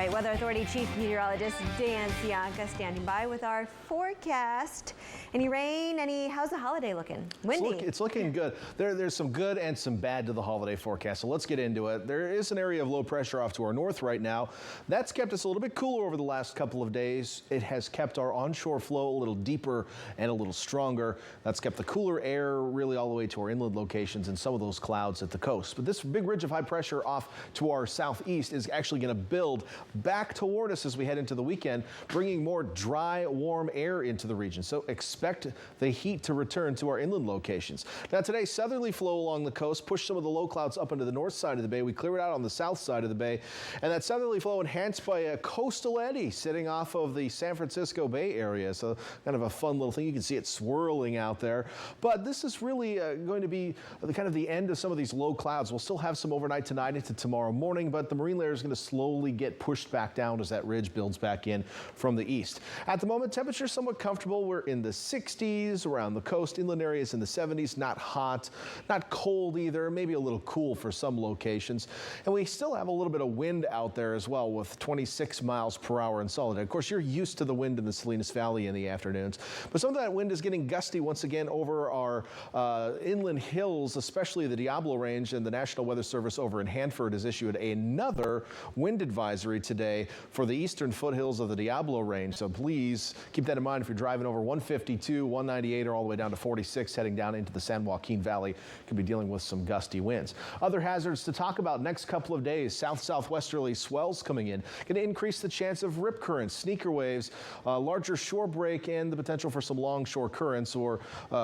right, Weather Authority Chief Meteorologist Dan standing by with our forecast. Any rain? How's the holiday looking? Windy. It's looking good. There's some good and some bad to the holiday forecast, so let's get into it. There is an area of low pressure off to our north right now. That's kept us a little bit cooler over the last couple of days. It has kept our onshore flow a little deeper and a little stronger. That's kept the cooler air really all the way to our inland locations and some of those clouds at the coast. But this big ridge of high pressure off to our southeast is actually going to build back toward us as we head into the weekend, bringing more dry, warm air into the region. So expect the heat to return to our inland locations. Now today, southerly flow along the coast pushed some of the low clouds up into the north side of the bay. We clear it out on the south side of the bay, and that southerly flow enhanced by a coastal eddy sitting off of the San Francisco Bay area. So kind of a fun little thing. You can see it swirling out there. But this is really going to be the end of some of these low clouds. We'll still have some overnight tonight into tomorrow morning, but the marine layer is going to slowly get pushed back down as that ridge builds back in from the east. At the moment, temperatures somewhat comfortable. We're in the 60s around the coast, inland areas in the 70s, not hot, not cold either, maybe a little cool for some locations. And we still have a little bit of wind out there as well with 26 miles per hour in solid. Of course, you're used to the wind in the Salinas Valley in the afternoons, but some of that wind is getting gusty once again over our inland hills, especially the Diablo Range, and the National Weather Service over in Hanford has issued another wind advisory today for the eastern foothills of the Diablo Range. So please keep that in mind if you're driving over 152, 198, or all the way down to 46, heading down into the San Joaquin Valley. Could be dealing with some gusty winds. Other hazards to talk about next couple of days: south-southwesterly swells coming in, going to increase the chance of rip currents, sneaker waves, larger shore break, and the potential for some longshore currents or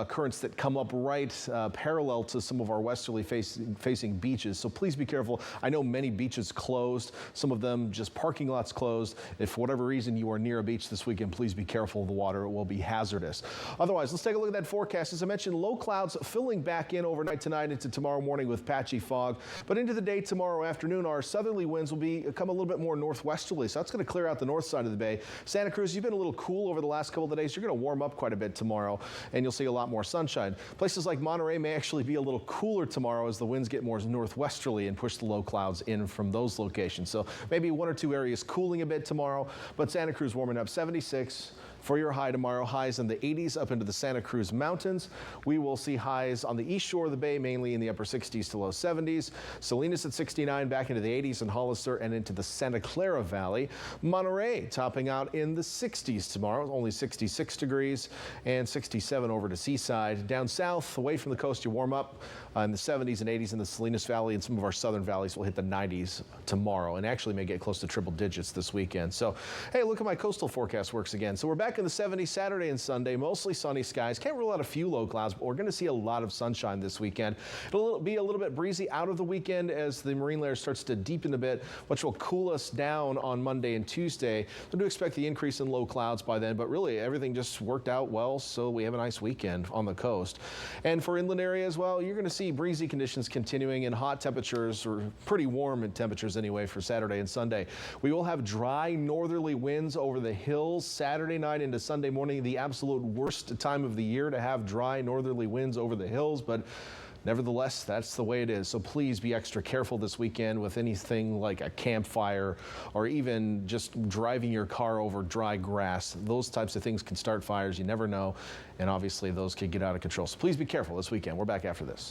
currents that come up right parallel to some of our westerly facing beaches. So please be careful. I know many beaches closed, some of them just parking lots closed. If for whatever reason you are near a beach this weekend, please be careful of the water. It will be hazardous. Otherwise, let's take a look at that forecast. As I mentioned, low clouds filling back in overnight tonight into tomorrow morning with patchy fog. But into the day tomorrow afternoon, our southerly winds will become a little bit more northwesterly. So that's going to clear out the north side of the bay. Santa Cruz, you've been a little cool over the last couple of days. You're going to warm up quite a bit tomorrow, and you'll see a lot more sunshine. Places like Monterey may actually be a little cooler tomorrow as the winds get more northwesterly and push the low clouds in from those locations. So maybe one or two areas cooling a bit tomorrow, but Santa Cruz warming up. 76 for your high tomorrow. Highs in the 80s up into the Santa Cruz Mountains. We will see highs on the east shore of the bay, mainly in the upper 60s to low 70s. Salinas at 69, back into the 80s in Hollister and into the Santa Clara Valley. Monterey topping out in the 60s tomorrow, only 66 degrees, and 67 over to Seaside. Down south, away from the coast, you warm up in the 70s and 80s in the Salinas Valley, and some of our southern valleys will hit the 90s tomorrow and actually may get close to triple digits this weekend. So, hey, look at my coastal forecast works again. So we're back in the 70s Saturday and Sunday, mostly sunny skies. Can't rule out a few low clouds, but we're going to see a lot of sunshine this weekend. It'll be a little bit breezy out of the weekend as the marine layer starts to deepen a bit, which will cool us down on Monday and Tuesday. So do expect the increase in low clouds by then, but really everything just worked out well, so we have a nice weekend on the coast. And for inland areas, well, you're going to see breezy conditions continuing and hot temperatures, or pretty warm in temperatures anyway, for Saturday and Sunday. We will have dry northerly winds over the hills Saturday night into Sunday morning, the absolute worst time of the year to have dry northerly winds over the hills, but nevertheless, that's the way it is. So please be extra careful this weekend with anything like a campfire or even just driving your car over dry grass. Those types of things can start fires. You never know. And obviously those could get out of control. So please be careful this weekend. We're back after this.